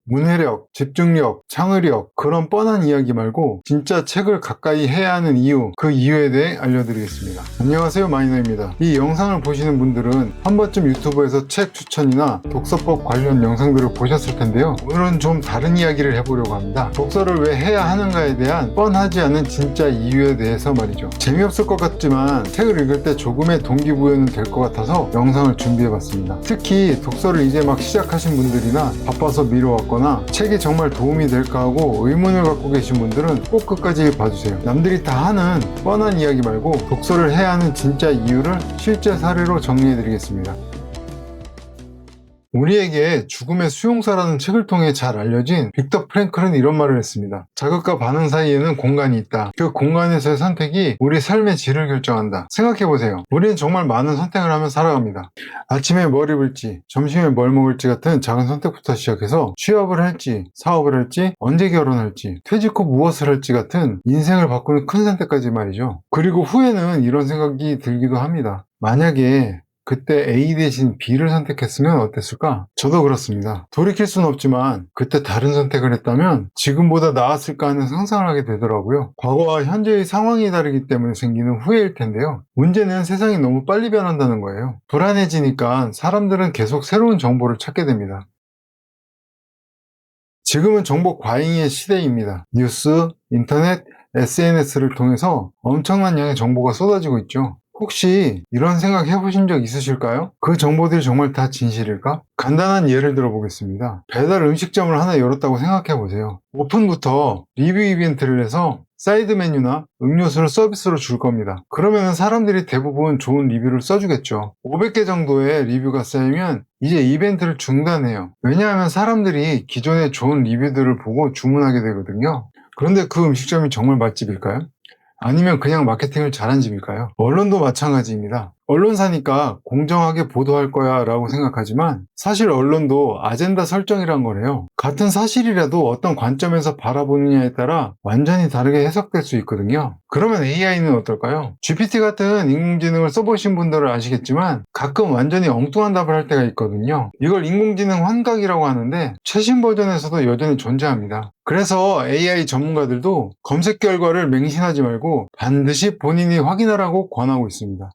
문해력, 집중력, 창의력 그런 뻔한 이야기 말고 진짜 책을 가까이 해야 하는 이유, 그 이유에 대해 알려드리겠습니다. 안녕하세요, 마이너입니다. 이 영상을 보시는 분들은 한 번쯤 유튜브에서 책 추천이나 독서법 관련 영상들을 보셨을 텐데요. 오늘은 좀 다른 이야기를 해보려고 합니다. 독서를 왜 해야 하는가에 대한 뻔하지 않은 진짜 이유에 대해서 말이죠. 재미없을 것 같지만 책을 읽을 때 조금의 동기부여는 될 것 같아서 영상을 준비해봤습니다. 특히 독서를 이제 막 시작하신 분들이나 바빠서 미뤄왔거나 책이 정말 도움이 될까 하고 의문을 갖고 계신 분들은 꼭 끝까지 봐주세요. 남들이 다 하는 뻔한 이야기 말고 독서를 해야 하는 진짜 이유를 실제 사례로 정리해드리겠습니다. 우리에게 죽음의 수용사라는 책을 통해 잘 알려진 빅터 프랭클은 이런 말을 했습니다. 자극과 반응 사이에는 공간이 있다. 그 공간에서의 선택이 우리 삶의 질을 결정한다. 생각해보세요. 우리는 정말 많은 선택을 하며 살아갑니다. 아침에 뭘 입을지, 점심에 뭘 먹을지 같은 작은 선택부터 시작해서 취업을 할지, 사업을 할지, 언제 결혼할지, 퇴직 후 무엇을 할지 같은 인생을 바꾸는 큰 선택까지 말이죠. 그리고 후에는 이런 생각이 들기도 합니다. 만약에 그때 A 대신 B를 선택했으면 어땠을까? 저도 그렇습니다. 돌이킬 수는 없지만 그때 다른 선택을 했다면 지금보다 나았을까 하는 상상을 하게 되더라고요. 과거와 현재의 상황이 다르기 때문에 생기는 후회일 텐데요. 문제는 세상이 너무 빨리 변한다는 거예요. 불안해지니까 사람들은 계속 새로운 정보를 찾게 됩니다. 지금은 정보 과잉의 시대입니다. 뉴스, 인터넷, SNS를 통해서 엄청난 양의 정보가 쏟아지고 있죠. 혹시 이런 생각 해보신 적 있으실까요? 그 정보들이 정말 다 진실일까? 간단한 예를 들어보겠습니다. 배달 음식점을 하나 열었다고 생각해보세요. 오픈부터 리뷰 이벤트를 해서 사이드 메뉴나 음료수를 서비스로 줄 겁니다. 그러면 사람들이 대부분 좋은 리뷰를 써주겠죠. 500개 정도의 리뷰가 쌓이면 이제 이벤트를 중단해요. 왜냐하면 사람들이 기존의 좋은 리뷰들을 보고 주문하게 되거든요. 그런데 그 음식점이 정말 맛집일까요? 아니면 그냥 마케팅을 잘한 집일까요? 언론도 마찬가지입니다. 언론사니까 공정하게 보도할 거야 라고 생각하지만 사실 언론도 아젠다 설정이란 거래요. 같은 사실이라도 어떤 관점에서 바라보느냐에 따라 완전히 다르게 해석될 수 있거든요. 그러면 AI는 어떨까요? GPT 같은 인공지능을 써보신 분들은 아시겠지만 가끔 완전히 엉뚱한 답을 할 때가 있거든요. 이걸 인공지능 환각이라고 하는데 최신 버전에서도 여전히 존재합니다. 그래서 AI 전문가들도 검색 결과를 맹신하지 말고 반드시 본인이 확인하라고 권하고 있습니다.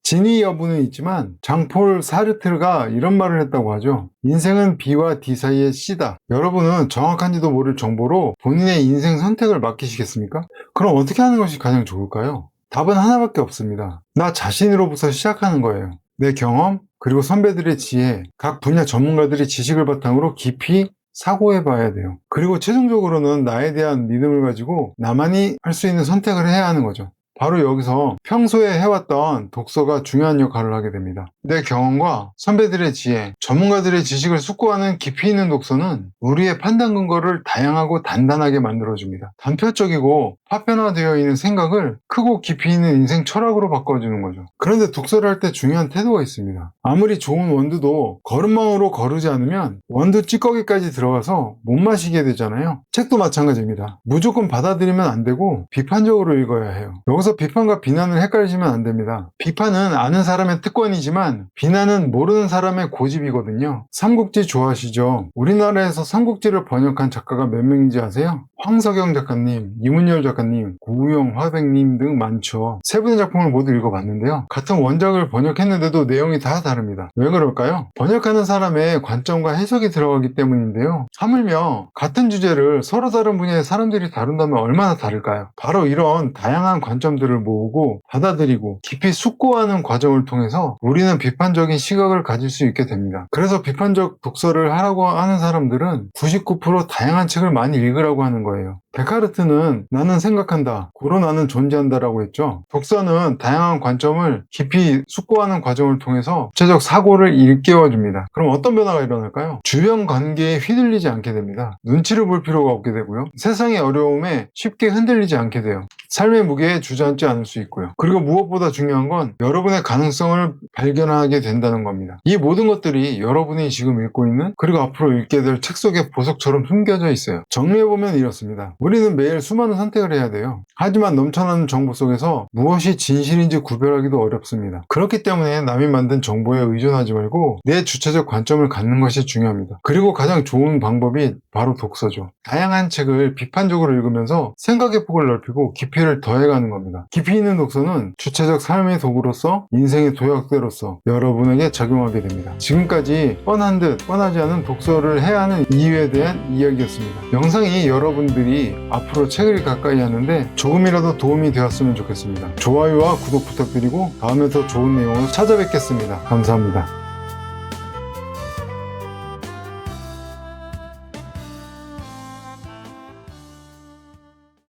진위 여부는 있지만 장폴 사르트르가 이런 말을 했다고 하죠. 인생은 B와 D 사이의 C다. 여러분은 정확한지도 모를 정보로 본인의 인생 선택을 맡기시겠습니까? 그럼 어떻게 하는 것이 가장 좋을까요? 답은 하나밖에 없습니다. 나 자신으로부터 시작하는 거예요. 내 경험, 그리고 선배들의 지혜, 각 분야 전문가들의 지식을 바탕으로 깊이 사고해 봐야 돼요. 그리고 최종적으로는 나에 대한 믿음을 가지고 나만이 할 수 있는 선택을 해야 하는 거죠. 바로 여기서 평소에 해왔던 독서가 중요한 역할을 하게 됩니다. 내 경험과 선배들의 지혜, 전문가들의 지식을 숙고하는 깊이 있는 독서는 우리의 판단 근거를 다양하고 단단하게 만들어줍니다. 단편적이고 파편화되어 있는 생각을 크고 깊이 있는 인생 철학으로 바꿔주는 거죠. 그런데 독서를 할 때 중요한 태도가 있습니다. 아무리 좋은 원두도 거름망으로 거르지 않으면 원두 찌꺼기까지 들어가서 못 마시게 되잖아요. 책도 마찬가지입니다. 무조건 받아들이면 안 되고 비판적으로 읽어야 해요. 여기서 비판과 비난을 헷갈리시면 안 됩니다. 비판은 아는 사람의 특권이지만 비난은 모르는 사람의 고집이거든요. 삼국지 좋아하시죠? 우리나라에서 삼국지를 번역한 작가가 몇 명인지 아세요? 황석영 작가님, 이문열 작가님, 구우영, 화백님 등 많죠. 세 분의 작품을 모두 읽어봤는데요. 같은 원작을 번역했는데도 내용이 다 다릅니다. 왜 그럴까요? 번역하는 사람의 관점과 해석이 들어가기 때문인데요. 하물며 같은 주제를 서로 다른 분야의 사람들이 다룬다면 얼마나 다를까요? 바로 이런 다양한 관점들을 모으고 받아들이고 깊이 숙고하는 과정을 통해서 우리는 비판적인 시각을 가질 수 있게 됩니다. 그래서 비판적 독서를 하라고 하는 사람들은 99% 다양한 책을 많이 읽으라고 하는 거예요. 데카르트는 나는 생각한다, 고로 나는 존재한다 라고 했죠. 독서는 다양한 관점을 깊이 숙고하는 과정을 통해서 구체적 사고를 일깨워줍니다. 그럼 어떤 변화가 일어날까요? 주변 관계에 휘둘리지 않게 됩니다. 눈치를 볼 필요가 없게 되고요. 세상의 어려움에 쉽게 흔들리지 않게 돼요. 삶의 무게에 주저앉지 않을 수 있고요. 그리고 무엇보다 중요한 건 여러분의 가능성을 발견하게 된다는 겁니다. 이 모든 것들이 여러분이 지금 읽고 있는 그리고 앞으로 읽게 될 책 속에 보석처럼 숨겨져 있어요. 정리해보면 이렇습니다. 우리는 매일 수많은 선택을 해야 돼요. 하지만 넘쳐나는 정보 속에서 무엇이 진실인지 구별하기도 어렵습니다. 그렇기 때문에 남이 만든 정보에 의존하지 말고 내 주체적 관점을 갖는 것이 중요합니다. 그리고 가장 좋은 방법이 바로 독서죠. 다양한 책을 비판적으로 읽으면서 생각의 폭을 넓히고 깊이를 더해가는 겁니다. 깊이 있는 독서는 주체적 삶의 도구로서 인생의 도약대로서 여러분에게 작용하게 됩니다. 지금까지 뻔한 듯 뻔하지 않은 독서를 해야 하는 이유에 대한 이야기였습니다. 영상이 여러분들이 앞으로 책을 가까이 하는데 조금이라도 도움이 되었으면 좋겠습니다. 좋아요와 구독 부탁드리고 다음에 더 좋은 내용으로 찾아뵙겠습니다. 감사합니다.